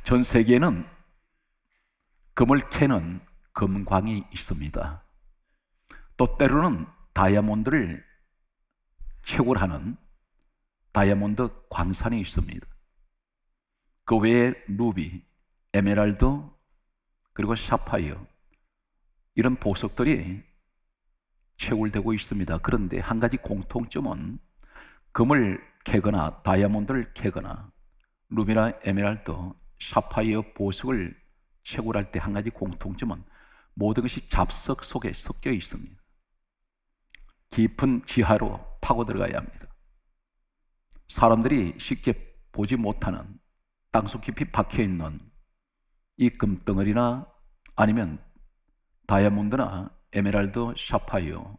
전 세계에는 금을 캐는 금광이 있습니다. 또 때로는 다이아몬드를 채굴하는 다이아몬드 광산이 있습니다. 그 외에 루비, 에메랄드, 그리고 사파이어, 이런 보석들이 채굴되고 있습니다. 그런데 한 가지 공통점은 금을 캐거나 다이아몬드를 캐거나 루비나 에메랄드, 사파이어 보석을 채굴할 때 한 가지 공통점은 모든 것이 잡석 속에 섞여 있습니다. 깊은 지하로 파고 들어가야 합니다. 사람들이 쉽게 보지 못하는 땅속 깊이 박혀 있는 이 금덩어리나 아니면 다이아몬드나 에메랄드, 사파이어,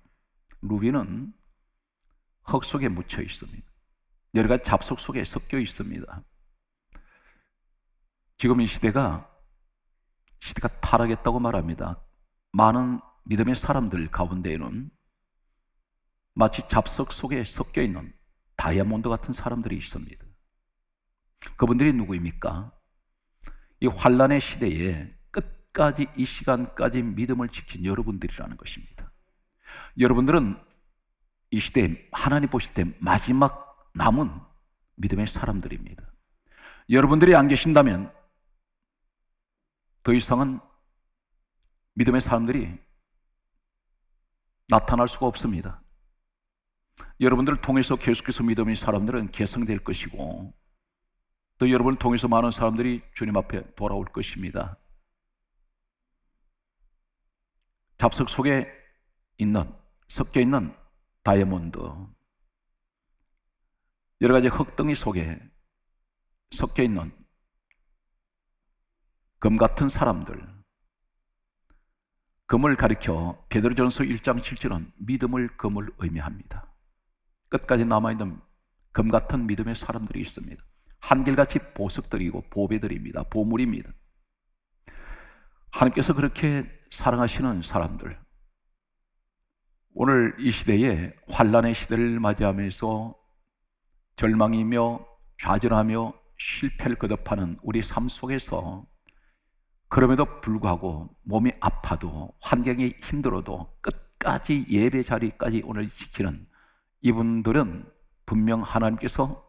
루비는 흙 속에 묻혀 있습니다. 여러 가지 잡석 속에 섞여 있습니다. 지금 이 시대가 타락했다고 말합니다. 많은 믿음의 사람들 가운데에는 마치 잡석 속에 섞여 있는 다이아몬드 같은 사람들이 있습니다. 그분들이 누구입니까? 이 환란의 시대에 끝까지 이 시간까지 믿음을 지킨 여러분들이라는 것입니다. 여러분들은 이 시대에 하나님 보실 때 마지막 남은 믿음의 사람들입니다. 여러분들이 안 계신다면 더 이상은 믿음의 사람들이 나타날 수가 없습니다. 여러분들을 통해서 계속해서 믿음의 사람들은 개성될 것이고, 또 여러분을 통해서 많은 사람들이 주님 앞에 돌아올 것입니다. 잡석 속에 섞여 있는 다이아몬드, 여러 가지 흙덩이 속에 섞여 있는 금 같은 사람들, 금을 가리켜 베드로전서 1장 7절은 믿음을 금을 의미합니다. 끝까지 남아있는 금 같은 믿음의 사람들이 있습니다. 한결같이 보석들이고 보배들입니다. 보물입니다. 하나님께서 그렇게 사랑하시는 사람들, 오늘 이 시대에 환란의 시대를 맞이하면서 절망이며 좌절하며 실패를 거듭하는 우리 삶 속에서 그럼에도 불구하고 몸이 아파도 환경이 힘들어도 끝까지 예배 자리까지 오늘 지키는 이분들은 분명 하나님께서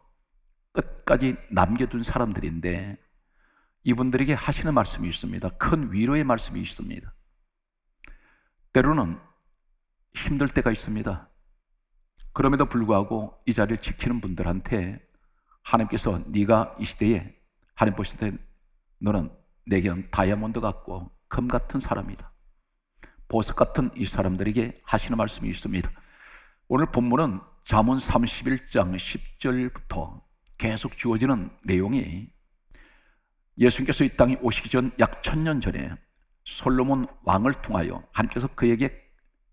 끝까지 남겨둔 사람들인데, 이분들에게 하시는 말씀이 있습니다. 큰 위로의 말씀이 있습니다. 때로는 힘들 때가 있습니다. 그럼에도 불구하고 이 자리를 지키는 분들한테 하나님께서 네가 이 시대에 하나님 보실 때 너는 내게는 다이아몬드 같고 금 같은 사람이다, 보석 같은 이 사람들에게 하시는 말씀이 있습니다. 오늘 본문은 잠언 31장 10절부터 계속 주어지는 내용이 예수님께서 이 땅에 오시기 전 약 1000년 전에 솔로몬 왕을 통하여 하나님께서 그에게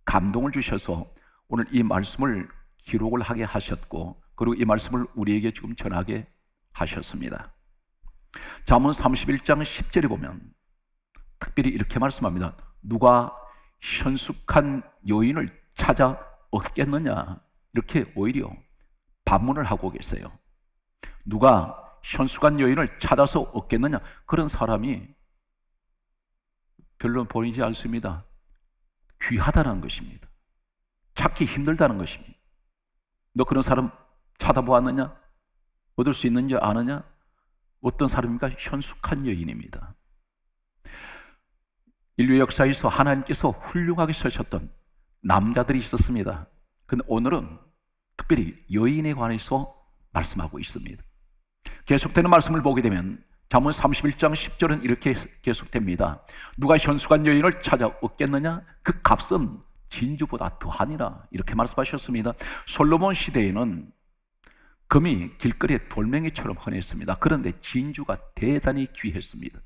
감동을 주셔서 오늘 이 말씀을 기록을 하게 하셨고, 그리고 이 말씀을 우리에게 지금 전하게 하셨습니다. 잠언 31장 10절에 보면 특별히 이렇게 말씀합니다. 누가 현숙한 여인을 찾아 얻겠느냐, 이렇게 오히려 반문을 하고 계세요. 누가 현숙한 여인을 찾아서 얻겠느냐, 그런 사람이 별로 보이지 않습니다. 귀하다는 것입니다. 찾기 힘들다는 것입니다. 너 그런 사람 찾아보았느냐? 얻을 수 있는지 아느냐? 어떤 사람입니까? 현숙한 여인입니다. 인류 역사에서 하나님께서 훌륭하게 쓰셨던 남자들이 있었습니다. 근데 오늘은 특별히 여인에 관해서 말씀하고 있습니다. 계속되는 말씀을 보게 되면 잠언 31장 10절은 이렇게 계속됩니다. 누가 현숙한 여인을 찾아 얻겠느냐? 그 값은 진주보다 더하니라, 이렇게 말씀하셨습니다. 솔로몬 시대에는 금이 길거리에 돌멩이처럼 흔했습니다. 그런데 진주가 대단히 귀했습니다.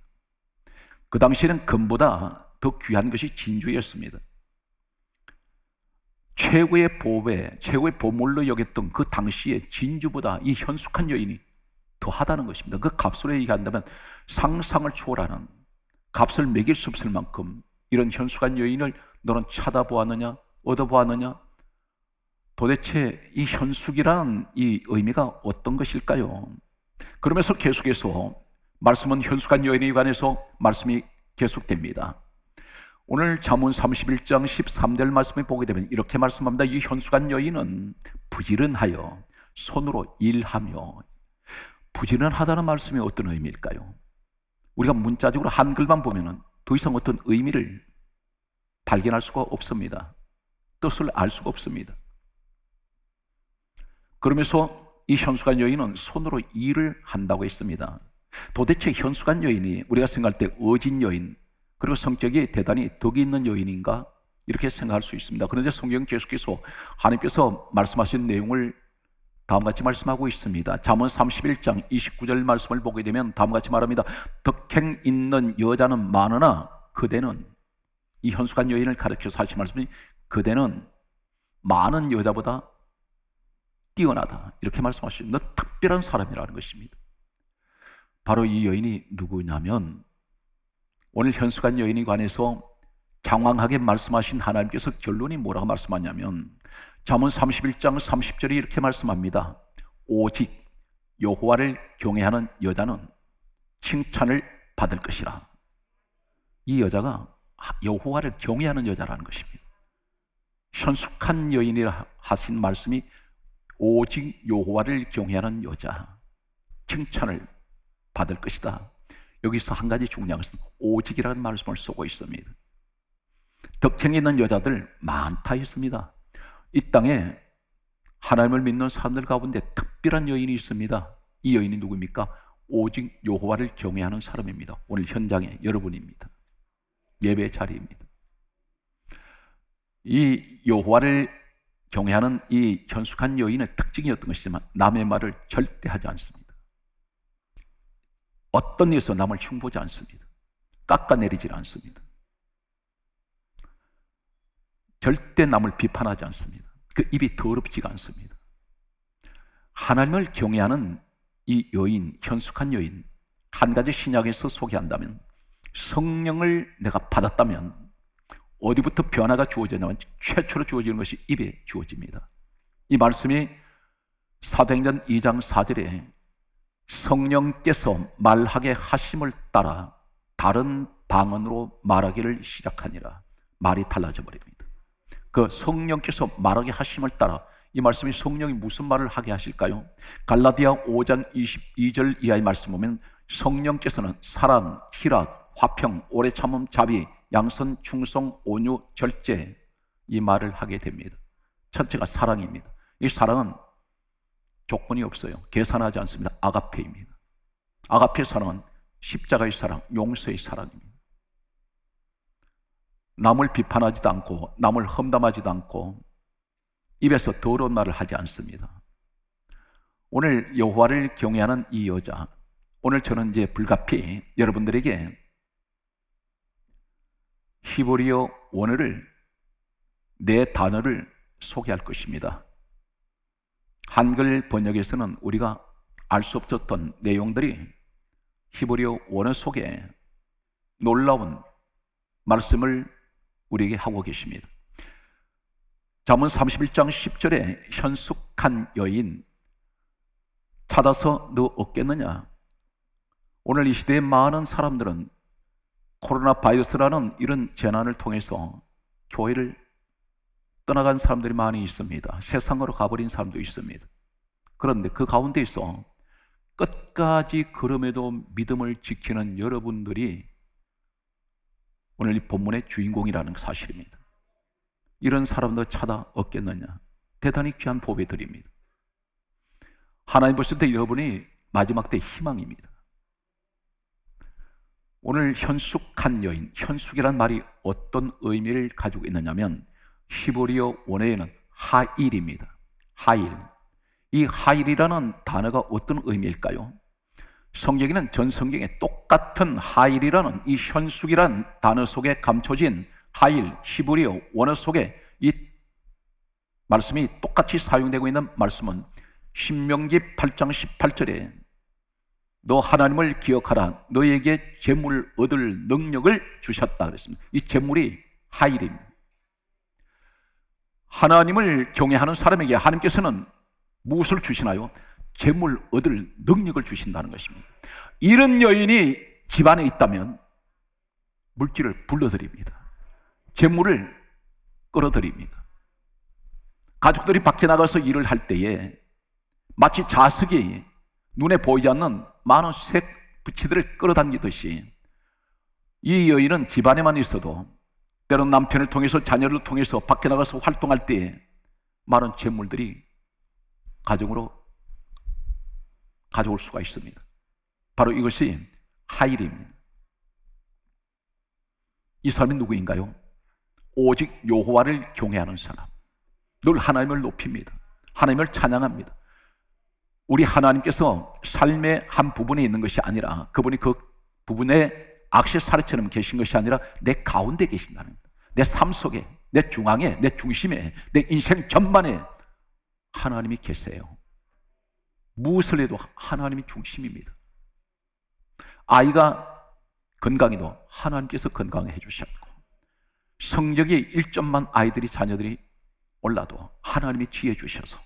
그 당시에는 금보다 더 귀한 것이 진주였습니다. 최고의 보배, 최고의 보물로 여겼던 그 당시에 진주보다 이 현숙한 여인이 더하다는 것입니다. 그 값으로 얘기한다면 상상을 초월하는, 값을 매길 수 없을 만큼 이런 현숙한 여인을 너는 찾아보았느냐? 얻어보았느냐? 도대체 이 현숙이란 이 의미가 어떤 것일까요? 그러면서 계속해서 말씀은 현숙한 여인에 관해서 말씀이 계속됩니다. 오늘 잠언 31장 13절 말씀을 보게 되면 이렇게 말씀합니다. 이 현숙한 여인은 부지런하여 손으로 일하며. 부지런하다는 말씀이 어떤 의미일까요? 우리가 문자적으로 한글만 보면 더 이상 어떤 의미를 발견할 수가 없습니다. 뜻을 알 수가 없습니다. 그러면서 이 현숙한 여인은 손으로 일을 한다고 했습니다. 도대체 현숙한 여인이 우리가 생각할 때 어진 여인, 그리고 성격이 대단히 덕이 있는 여인인가? 이렇게 생각할 수 있습니다. 그런데 성경 계속해서 하나님께서 말씀하신 내용을 다음과 같이 말씀하고 있습니다. 잠언 31장 29절 말씀을 보게 되면 다음과 같이 말합니다. 덕행 있는 여자는 많으나 그대는, 이 현숙한 여인을 가르쳐서 하신 말씀이 그대는 많은 여자보다 뛰어나다, 이렇게 말씀하시죠. 너 특별한 사람이라는 것입니다. 바로 이 여인이 누구냐면 오늘 현숙한 여인에 관해서 장황하게 말씀하신 하나님께서 결론이 뭐라고 말씀하냐면 잠언 31장 30절에 이렇게 말씀합니다. 오직 여호와를 경외하는 여자는 칭찬을 받을 것이라. 이 여자가 여호와를 경외하는 여자라는 것입니다. 현숙한 여인이라 하신 말씀이 오직 여호와를 경외하는 여자, 칭찬을 받을 것이다. 여기서 한 가지 중요한 것은 오직이라는 말씀을 쓰고 있습니다. 덕행 있는 여자들 많다 있습니다. 이 땅에 하나님을 믿는 사람들 가운데 특별한 여인이 있습니다. 이 여인이 누구입니까? 오직 여호와를 경외하는 사람입니다. 오늘 현장에 여러분입니다. 예배 자리입니다. 이 여호와를 경외하는 이 현숙한 여인의 특징이었던 것이지만 남의 말을 절대 하지 않습니다. 어떤 일에서 남을 흉보지 않습니다. 깎아내리지 않습니다. 절대 남을 비판하지 않습니다. 그 입이 더럽지가 않습니다. 하나님을 경외하는 이 여인, 현숙한 여인, 한 가지 신약에서 소개한다면 성령을 내가 받았다면 어디부터 변화가 주어지냐면 최초로 주어지는 것이 입에 주어집니다. 이 말씀이 사도행전 2장 4절에 성령께서 말하게 하심을 따라 다른 방언으로 말하기를 시작하니라. 말이 달라져 버립니다. 그 성령께서 말하게 하심을 따라, 이 말씀이 성령이 무슨 말을 하게 하실까요? 갈라디아 5장 22절 이하의 말씀 보면 성령께서는 사랑, 희락, 화평, 오래 참음, 자비, 양선, 충성, 온유, 절제, 이 말을 하게 됩니다. 첫째가 사랑입니다. 이 사랑은 조건이 없어요. 계산하지 않습니다. 아가페입니다. 아가페 사랑은 십자가의 사랑, 용서의 사랑입니다. 남을 비판하지도 않고 남을 험담하지도 않고 입에서 더러운 말을 하지 않습니다. 오늘 여호와를 경외하는 이 여자, 오늘 저는 이제 불가피 여러분들에게 히브리어 원어를 네 단어를 소개할 것입니다. 한글 번역에서는 우리가 알 수 없었던 내용들이 히브리어 원어 속에 놀라운 말씀을 우리에게 하고 계십니다. 잠언 31장 10절에 현숙한 여인 찾아서 너 없겠느냐? 오늘 이 시대의 많은 사람들은 코로나 바이러스라는 이런 재난을 통해서 교회를 떠나간 사람들이 많이 있습니다. 세상으로 가버린 사람도 있습니다. 그런데 그 가운데서 끝까지 그럼에도 믿음을 지키는 여러분들이 오늘 이 본문의 주인공이라는 사실입니다. 이런 사람들 찾아 없겠느냐? 대단히 귀한 보배들입니다. 하나님 보실 때 여러분이 마지막 때 희망입니다. 오늘 현숙한 여인, 현숙이란 말이 어떤 의미를 가지고 있느냐면 히브리어 원어에는 하일입니다. 하일. 이 하일이라는 단어가 어떤 의미일까요? 성경에는 전 성경에 똑같은 하일이라는 이 현숙이란 단어 속에 감춰진 하일, 히브리어 원어 속에 이 말씀이 똑같이 사용되고 있는 말씀은 신명기 8장 18절에 너 하나님을 기억하라. 너에게 재물 얻을 능력을 주셨다 그랬습니다. 이 재물이 하일입니다. 하나님을 경외하는 사람에게 하나님께서는 무엇을 주시나요? 재물 얻을 능력을 주신다는 것입니다. 이런 여인이 집안에 있다면 물질을 불러드립니다. 재물을 끌어들입니다. 가족들이 밖에 나가서 일을 할 때에 마치 자석이 눈에 보이지 않는 많은 색 부치들을 끌어당기듯이 이 여인은 집안에만 있어도 때론 남편을 통해서 자녀를 통해서 밖에 나가서 활동할 때에 많은 재물들이 가정으로 가져올 수가 있습니다. 바로 이것이 하일입니다. 이 사람이 누구인가요? 오직 여호와를 경외하는 사람. 늘 하나님을 높입니다. 하나님을 찬양합니다. 우리 하나님께서 삶의 한 부분에 있는 것이 아니라 그분이 그 부분에 악세사리처럼 계신 것이 아니라 내 가운데 계신다는 겁니다. 내 삶 속에, 내 중앙에, 내 중심에, 내 인생 전반에 하나님이 계세요. 무엇을 해도 하나님이 중심입니다. 아이가 건강해도 하나님께서 건강해 주셨고, 성적이 1점만 아이들이 자녀들이 올라도 하나님이 지혜 주셔서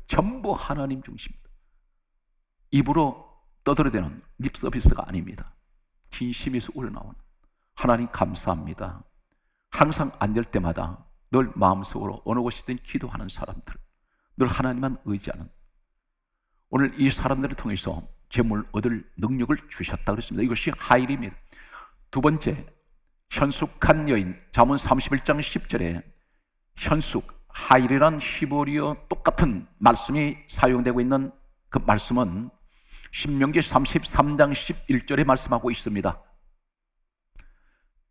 전부 하나님 중심입니다. 입으로 떠들어대는 립 서비스가 아닙니다. 진심에서 우러나오는 하나님 감사합니다. 항상 안 될 때마다 늘 마음속으로 어느 곳이든 기도하는 사람들, 늘 하나님만 의지하는, 오늘 이 사람들을 통해서 재물 얻을 능력을 주셨다 그랬습니다. 이것이 하일입니다. 두 번째, 현숙한 여인. 잠언 31장 10절에 현숙, 하일이란 히브리어 똑같은 말씀이 사용되고 있는 그 말씀은 신명기 33장 11절에 말씀하고 있습니다.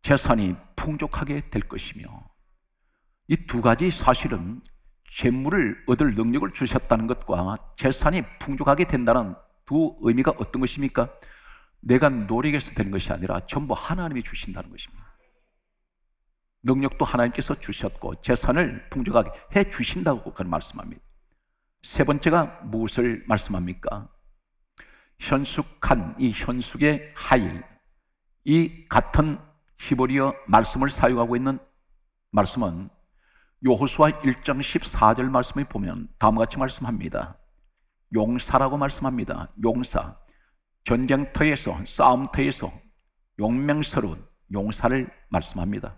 재산이 풍족하게 될 것이며, 이 두 가지 사실은 재물을 얻을 능력을 주셨다는 것과 재산이 풍족하게 된다는 두 의미가 어떤 것입니까? 내가 노력해서 되는 것이 아니라 전부 하나님이 주신다는 것입니다. 능력도 하나님께서 주셨고 재산을 풍족하게 해 주신다고 그런 말씀합니다. 세 번째가 무엇을 말씀합니까? 현숙한, 이 현숙의 하일, 이 같은 히브리어 말씀을 사용하고 있는 말씀은 여호수아 1장 14절 말씀에 보면 다음과 같이 말씀합니다. 용사라고 말씀합니다. 용사, 전쟁터에서, 싸움터에서 용맹스러운 용사를 말씀합니다.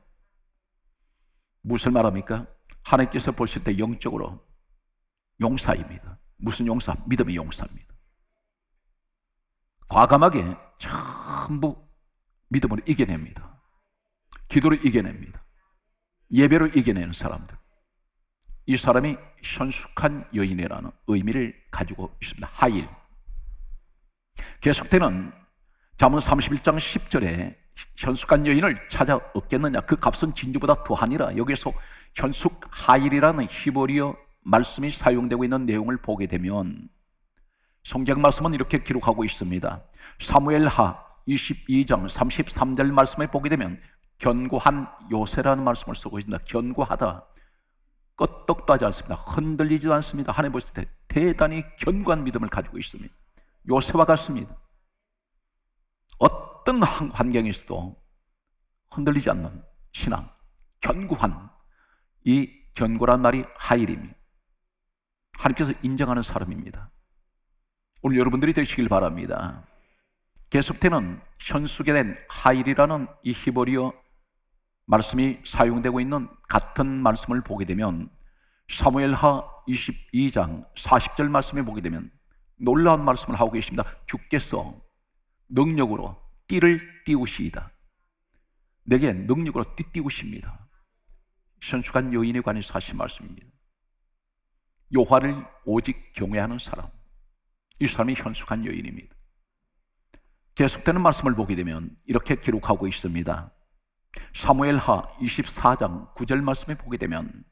무엇을 말합니까? 하나님께서 보실 때 영적으로 용사입니다. 무슨 용사? 믿음의 용사입니다. 과감하게 전부 믿음으로 이겨냅니다. 기도로 이겨냅니다. 예배로 이겨내는 사람들. 이 사람이 현숙한 여인이라는 의미를 가지고 있습니다. 하일. 계속되는 잠언 31장 10절에 현숙한 여인을 찾아 얻겠느냐, 그 값은 진주보다 더하니라. 여기서 현숙 하일이라는 히브리어 말씀이 사용되고 있는 내용을 보게 되면 성경 말씀은 이렇게 기록하고 있습니다. 사무엘하 22장 33절 말씀에 보게 되면 견고한 요새라는 말씀을 쓰고 있습니다. 견고하다, 끄떡도 하지 않습니다. 흔들리지도 않습니다. 하나님 보실 때 대단히 견고한 믿음을 가지고 있습니다. 요새와 같습니다. 어떤 환경에서도 흔들리지 않는 신앙, 견고한, 이 견고란 말이 하일입니다. 하나님께서 인정하는 사람입니다. 오늘 여러분들이 되시길 바랍니다. 계속되는 현숙에 된 하일이라는 이 히브리어 말씀이 사용되고 있는 같은 말씀을 보게 되면 사무엘하 22장 40절 말씀에 보게 되면 놀라운 말씀을 하고 계십니다. 주께서 능력으로 띠를 띄우시이다. 내게 능력으로 띠 띄우십니다. 현숙한 여인에 관해서 하신 말씀입니다. 여호와를 오직 경외하는 사람, 이 사람이 현숙한 여인입니다. 계속되는 말씀을 보게 되면 이렇게 기록하고 있습니다. 사무엘하 24장 9절 말씀에 보게 되면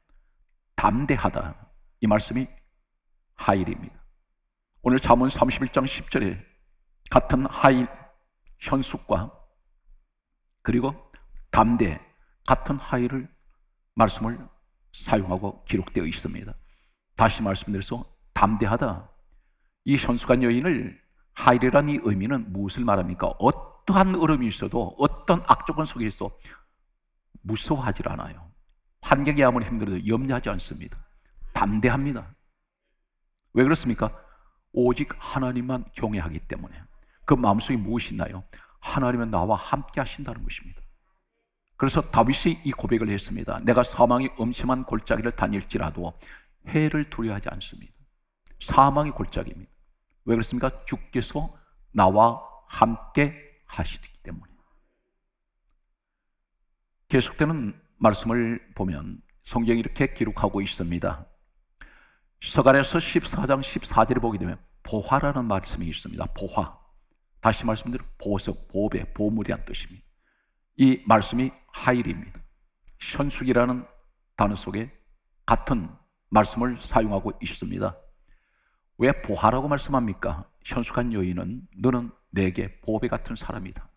담대하다, 이 말씀이 하일입니다. 오늘 잠언 31장 10절에 같은 하일, 현숙과 그리고 담대, 같은 하일을 말씀을 사용하고 기록되어 있습니다. 다시 말씀드려서 담대하다, 이 현숙한 여인을 하일이라는 이 의미는 무엇을 말합니까? 어떠한 어려움이 있어도, 어떤 악조건 속에 있어 무서워하지 않아요. 환경이 아무리 힘들어도 염려하지 않습니다. 담대합니다. 왜 그렇습니까? 오직 하나님만 경외하기 때문에. 그 마음속에 무엇이 있나요? 하나님은 나와 함께 하신다는 것입니다. 그래서 다윗이 이 고백을 했습니다. 내가 사망의 음침한 골짜기를 다닐지라도 해를 두려워하지 않습니다. 사망의 골짜기입니다. 왜 그렇습니까? 주께서 나와 함께 하시기 때문에. 계속되는 말씀을 보면 성경이 이렇게 기록하고 있습니다. 서간에서 14장 14절에 보게 되면 보화라는 말씀이 있습니다. 보화. 다시 말씀드리면 보석, 보배, 보물이란 뜻입니다. 이 말씀이 하일입니다. 현숙이라는 단어 속에 같은 말씀을 사용하고 있습니다. 왜 보화라고 말씀합니까? 현숙한 여인은 너는 내게 보배 같은 사람이다.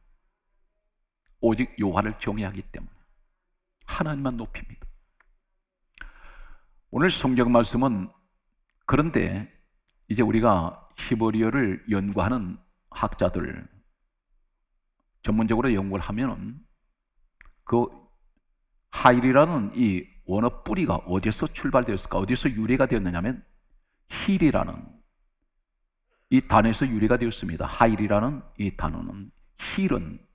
오직 여호와를 경외하기 때문에 하나님만 높입니다. 오늘 성경 말씀은 그런데 이제 우리가 히브리어를 연구하는 학자들 전문적으로 연구를 하면은 그 하일이라는 이 원어 뿌리가 어디서 출발되었을까? 어디서 유래가 되었느냐면 힐이라는 이 단어에서 유래가 되었습니다. 하일이라는 이 단어는 힐은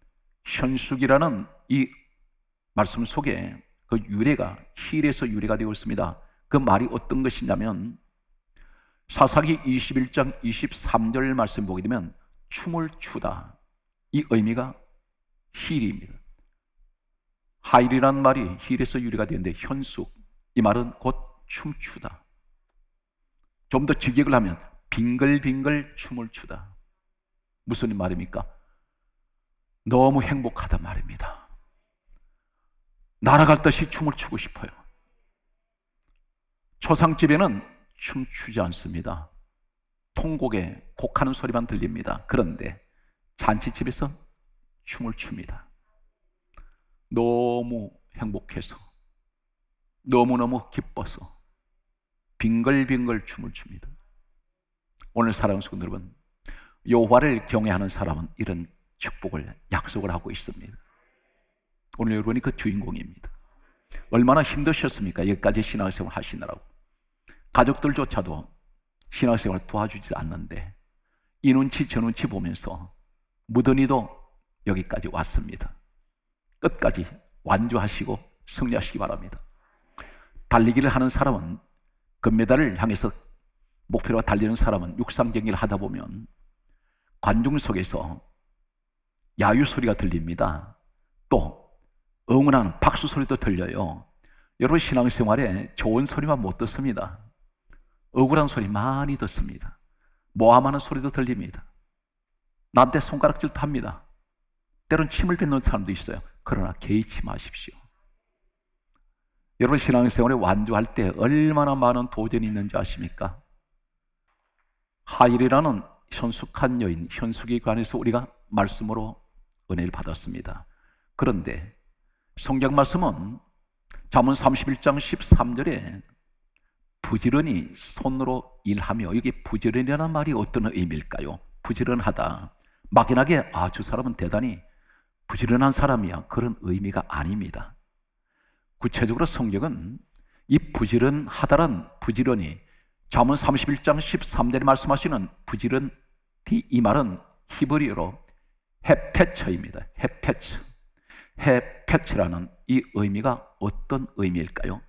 현숙이라는 이 말씀 속에 그 유래가 힐에서 유래가 되었습니다. 그 말이 어떤 것이냐면 사사기 21장 23절 말씀 보게 되면 춤을 추다. 이 의미가 힐입니다. 하일이라는 말이 힐에서 유래가 되는데 현숙, 이 말은 곧 춤추다. 좀 더 직역을 하면 빙글빙글 춤을 추다. 무슨 말입니까? 너무 행복하다 말입니다. 날아갈 듯이 춤을 추고 싶어요. 초상집에는 춤추지 않습니다. 통곡에 곡하는 소리만 들립니다. 그런데 잔치집에서 춤을 춥니다. 너무 행복해서, 너무너무 기뻐서 빙글빙글 춤을 춥니다. 오늘 사랑하는 성도 여러분, 여호와를 경외하는 사람은 이런 축복을 약속을 하고 있습니다. 오늘 여러분이 그 주인공입니다. 얼마나 힘드셨습니까? 여기까지 신앙생활 하시느라고. 가족들조차도 신앙생활 도와주지 않는데 이 눈치 저 눈치 보면서 무던히도 여기까지 왔습니다. 끝까지 완주하시고 승리하시기 바랍니다. 달리기를 하는 사람은 금메달을 향해서 목표로 달리는 사람은 육상 경기를 하다 보면 관중 속에서 야유 소리가 들립니다. 또 응원하는 박수 소리도 들려요. 여러분 신앙생활에 좋은 소리만 못 듣습니다. 억울한 소리 많이 듣습니다. 모함하는 소리도 들립니다. 나한테 손가락질도 합니다. 때론 침을 뱉는 사람도 있어요. 그러나 개의치 마십시오. 여러분 신앙생활에 완주할 때 얼마나 많은 도전이 있는지 아십니까? 하일이라는 현숙한 여인, 현숙에 관해서 우리가 말씀으로 은혜를 받았습니다. 그런데 성경 말씀은 잠언 31장 13절에 부지런히 손으로 일하며, 여기 부지런이라는 말이 어떤 의미일까요? 부지런하다, 막연하게 저 사람은 대단히 부지런한 사람이야, 그런 의미가 아닙니다. 구체적으로 성경은 이 부지런하다란 부지런히, 잠언 31장 13절에 말씀하시는 부지런히, 이 말은 히브리어로 헤페처입니다. 헤페처라는 이 의미가 어떤 의미일까요?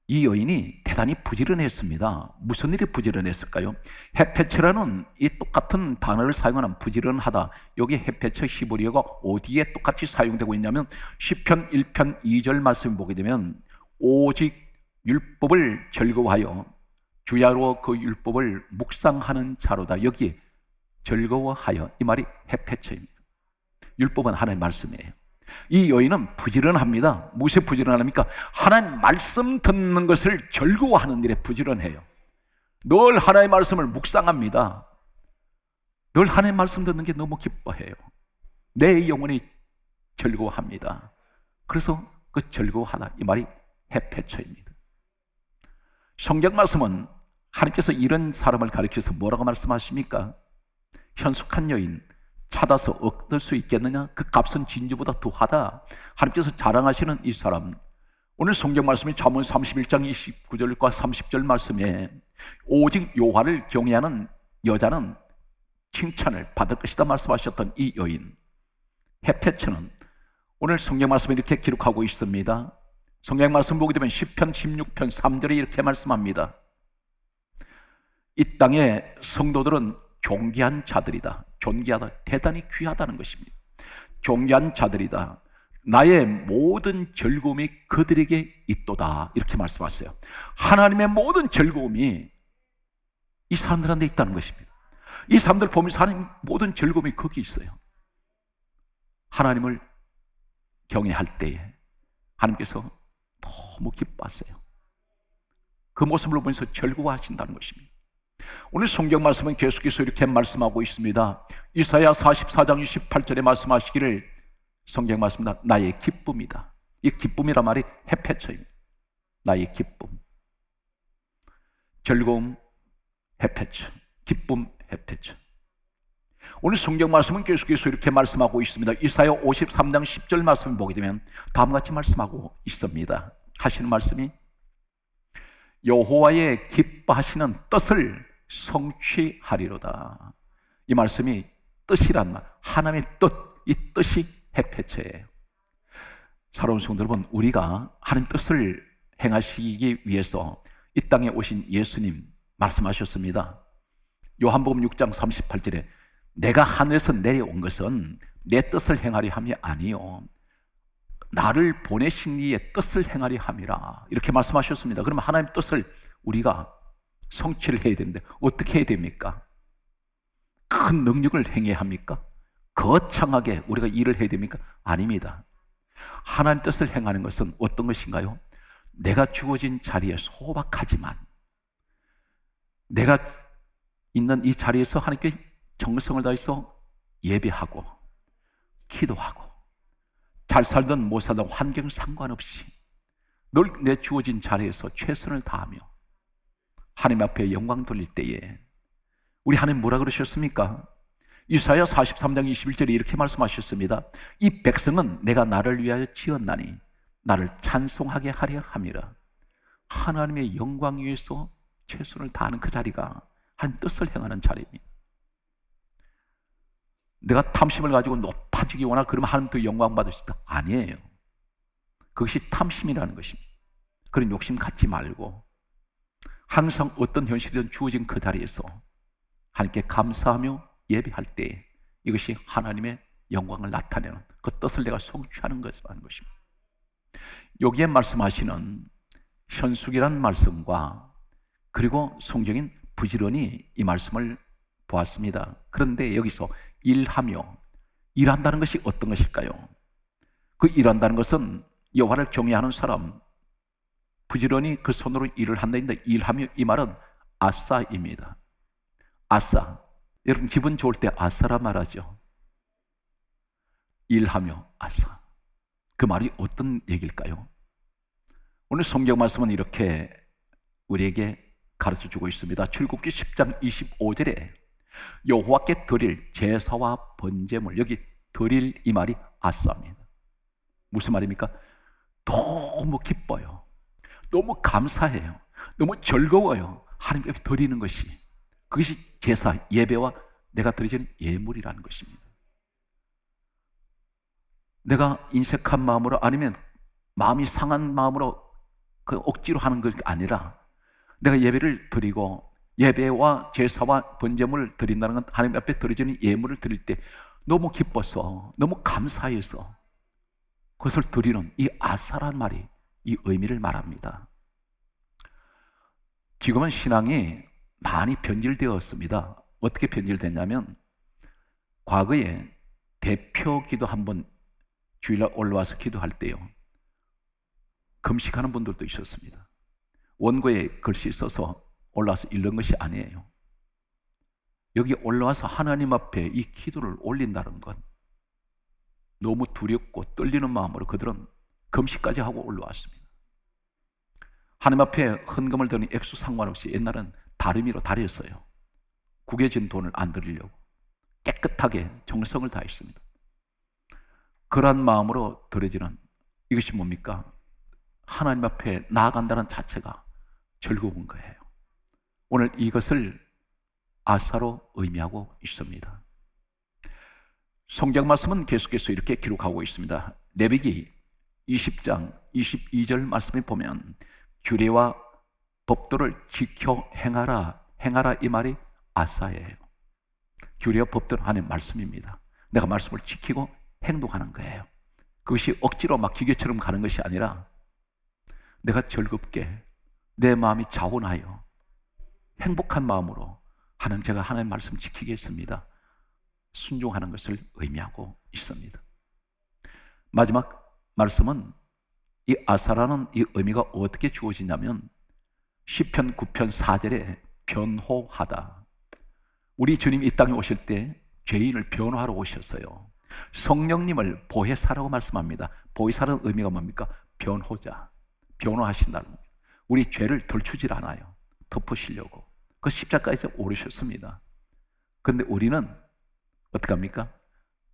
이 여인이 대단히 부지런했습니다. 무슨 일이 부지런했을까요? 헤페처라는 이 똑같은 단어를 사용하는 부지런하다, 여기 헤페처 히브리어가 어디에 똑같이 사용되고 있냐면 시편 1편 2절 말씀을 보게 되면 오직 율법을 즐거워하여 주야로 그 율법을 묵상하는 자로다. 여기 즐거워하여, 이 말이 헤페처입니다. 율법은 하나님의 말씀이에요. 이 여인은 부지런합니다. 무엇에 부지런합니까? 하나님 말씀 듣는 것을 즐거워하는 일에 부지런해요. 늘 하나님의 말씀을 묵상합니다. 늘 하나님의 말씀 듣는 게 너무 기뻐해요. 내 영혼이 즐거워합니다. 그래서 그 즐거워하다, 이 말이 헤페처입니다. 성경 말씀은 하나님께서 이런 사람을 가리켜서 뭐라고 말씀하십니까? 현숙한 여인 찾아서 얻을 수 있겠느냐? 그 값은 진주보다 더하다. 하나님께서 자랑하시는 이 사람, 오늘 성경 말씀이 잠언 31장 29절과 30절 말씀에 오직 여호와를 경외하는 여자는 칭찬을 받을 것이다 말씀하셨던 이 여인 헤페츠는 오늘 성경 말씀을 이렇게 기록하고 있습니다. 성경 말씀 보게 되면 시편 16편 3절에 이렇게 말씀합니다. 이 땅의 성도들은 존귀한 자들이다. 존귀하다, 대단히 귀하다는 것입니다. 존귀한 자들이다. 나의 모든 즐거움이 그들에게 있도다. 이렇게 말씀하세요. 하나님의 모든 즐거움이 이 사람들한테 있다는 것입니다. 이 사람들 보면서 하나님 모든 즐거움이 거기 있어요. 하나님을 경외할 때에 하나님께서 너무 기뻐하세요. 그 모습을 보면서 즐거워하신다는 것입니다. 오늘 성경 말씀은 계속해서 이렇게 말씀하고 있습니다. 이사야 44장 28절에 말씀하시기를 성경 말씀입니다. 나의 기쁨이다. 이 기쁨이란 말이 헤페처입니다. 나의 기쁨, 즐거움, 헤페처, 기쁨, 헤페처. 오늘 성경 말씀은 계속해서 이렇게 말씀하고 있습니다. 이사야 53장 10절 말씀을 보게 되면 다음과 같이 말씀하고 있습니다. 하시는 말씀이 여호와의 기뻐하시는 뜻을 성취하리로다. 이 말씀이 뜻이란 말, 하나님의 뜻, 이 뜻이 헤페체예요. 사랑하는 성도 여러분, 우리가 하나님 뜻을 행하시기 위해서 이 땅에 오신 예수님 말씀하셨습니다. 요한복음 6장 38절에 내가 하늘에서 내려온 것은 내 뜻을 행하려 함이 아니요 나를 보내신 이의 뜻을 행하려 함이라. 이렇게 말씀하셨습니다. 그러면 하나님의 뜻을 우리가 성취를 해야 되는데 어떻게 해야 됩니까? 큰 능력을 행해야 합니까? 거창하게 우리가 일을 해야 됩니까? 아닙니다. 하나님 뜻을 행하는 것은 어떤 것인가요? 내가 주어진 자리에 소박하지만 내가 있는 이 자리에서 하나님께 정성을 다해서 예배하고 기도하고 잘 살든 못 살든 환경 상관없이 늘 내 주어진 자리에서 최선을 다하며 하나님 앞에 영광 돌릴 때에 우리 하나님 뭐라 그러셨습니까? 이사야 43장 21절에 이렇게 말씀하셨습니다. 이 백성은 내가 나를 위하여 지었나니 나를 찬송하게 하려 함이라. 하나님의 영광 위해서 최선을 다하는 그 자리가 하나님 뜻을 행하는 자리입니다. 내가 탐심을 가지고 높아지기 원하고 그러면 하나님 더 영광 받을 수 있다. 아니에요. 그것이 탐심이라는 것입니다. 그런 욕심 갖지 말고 항상 어떤 현실이든 주어진 그 자리에서 하나님께 감사하며 예배할 때 이것이 하나님의 영광을 나타내는 그 뜻을 내가 성취하는 것이라는 것입니다. 여기에 말씀하시는 현숙이라는 말씀과 그리고 성경인 부지런히 이 말씀을 보았습니다. 그런데 여기서 일하며 일한다는 것이 어떤 것일까요? 그 일한다는 것은 여호와를 경외하는 사람 부지런히 그 손으로 일을 한다는데 일하며 이 말은 아싸입니다. 아싸. 여러분 기분 좋을 때 아싸라 말하죠. 일하며 아싸. 그 말이 어떤 얘기일까요? 오늘 성경 말씀은 이렇게 우리에게 가르쳐주고 있습니다. 출애굽기 10장 25절에 여호와께 드릴 제사와 번제물, 여기 드릴 이 말이 아싸입니다. 무슨 말입니까? 너무 기뻐요. 너무 감사해요. 너무 즐거워요. 하나님 앞에 드리는 것이. 그것이 제사, 예배와 내가 드리는 예물이라는 것입니다. 내가 인색한 마음으로 아니면 마음이 상한 마음으로 그 억지로 하는 것이 아니라 내가 예배를 드리고 예배와 제사와 번제물을 드린다는 건 하나님 앞에 드려지는 예물을 드릴 때 너무 기뻐서 너무 감사해서 그것을 드리는 이 아사란 말이 이 의미를 말합니다. 지금은 신앙이 많이 변질되었습니다. 어떻게 변질됐냐면 과거에 대표 기도 한번 주일날 올라와서 기도할 때요 금식하는 분들도 있었습니다. 원고에 글씨 써서 올라와서 읽는 것이 아니에요. 여기 올라와서 하나님 앞에 이 기도를 올린다는 건 너무 두렵고 떨리는 마음으로 그들은 금식까지 하고 올라왔습니다. 하나님 앞에 헌금을 드는 액수 상관없이 옛날은 다리미로 다렸어요. 구겨진 돈을 안 드리려고 깨끗하게 정성을 다했습니다. 그러한 마음으로 드려지는 이것이 뭡니까? 하나님 앞에 나아간다는 자체가 즐거운 거예요. 오늘 이것을 아사로 의미하고 있습니다. 성경 말씀은 계속해서 이렇게 기록하고 있습니다. 레위기 20장 22절 말씀에 보면 규례와 법도를 지켜 행하라, 행하라 이 말이 아사예요. 규례와 법도는 하나님의 말씀입니다. 내가 말씀을 지키고 행동하는 거예요. 그것이 억지로 막 기계처럼 가는 것이 아니라 내가 즐겁게 내 마음이 자원하여 행복한 마음으로 하나님, 제가 하나님의 말씀 지키겠습니다, 순종하는 것을 의미하고 있습니다. 마지막 말씀은 이 아사라는 이 의미가 어떻게 주어지냐면 시편 9편 4절에 변호하다. 우리 주님이 이 땅에 오실 때 죄인을 변호하러 오셨어요. 성령님을 보혜사라고 말씀합니다. 보혜사라는 의미가 뭡니까? 변호자, 변호하신다는 거예요. 우리 죄를 덜추질 않아요. 덮으시려고 그 십자가에서 오르셨습니다. 그런데 우리는 어떻게 합니까?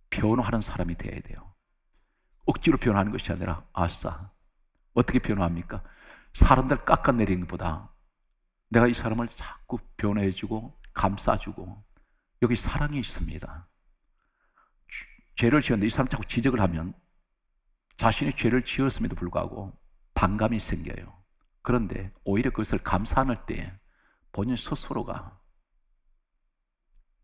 변호하는 사람이 되어야 돼요. 억지로 변호하는 것이 아니라 아싸. 어떻게 변호합니까? 사람들 깎아내리는 것보다 내가 이 사람을 자꾸 변호해주고 감싸주고, 여기 사랑이 있습니다. 죄를 지었는데 이 사람 자꾸 지적을 하면 자신이 죄를 지었음에도 불구하고 반감이 생겨요. 그런데 오히려 그것을 감사 안을 때 본인 스스로가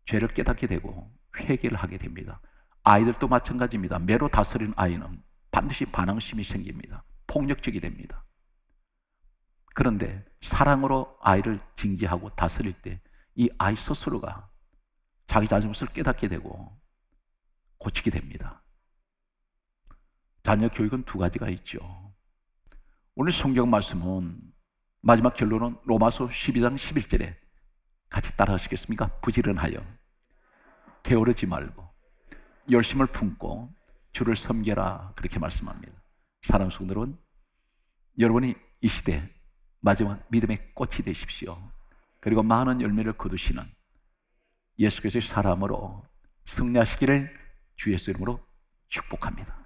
죄를 깨닫게 되고 회개를 하게 됩니다. 아이들도 마찬가지입니다. 매로 다스리는 아이는 반드시 반항심이 생깁니다. 폭력적이 됩니다. 그런데 사랑으로 아이를 징계하고 다스릴 때 이 아이 스스로가 자기 잘못을 깨닫게 되고 고치게 됩니다. 자녀 교육은 두 가지가 있죠. 오늘 성경 말씀은 마지막 결론은 로마서 12장 11절에 같이 따라 하시겠습니까? 부지런하여 게으르지 말고 열심을 품고 주를 섬겨라, 그렇게 말씀합니다. 사랑하는 성도는 여러분이 이 시대 마지막 믿음의 꽃이 되십시오. 그리고 많은 열매를 거두시는 예수 그리스도의 사람으로 승리하시기를 주 예수 이름으로 축복합니다.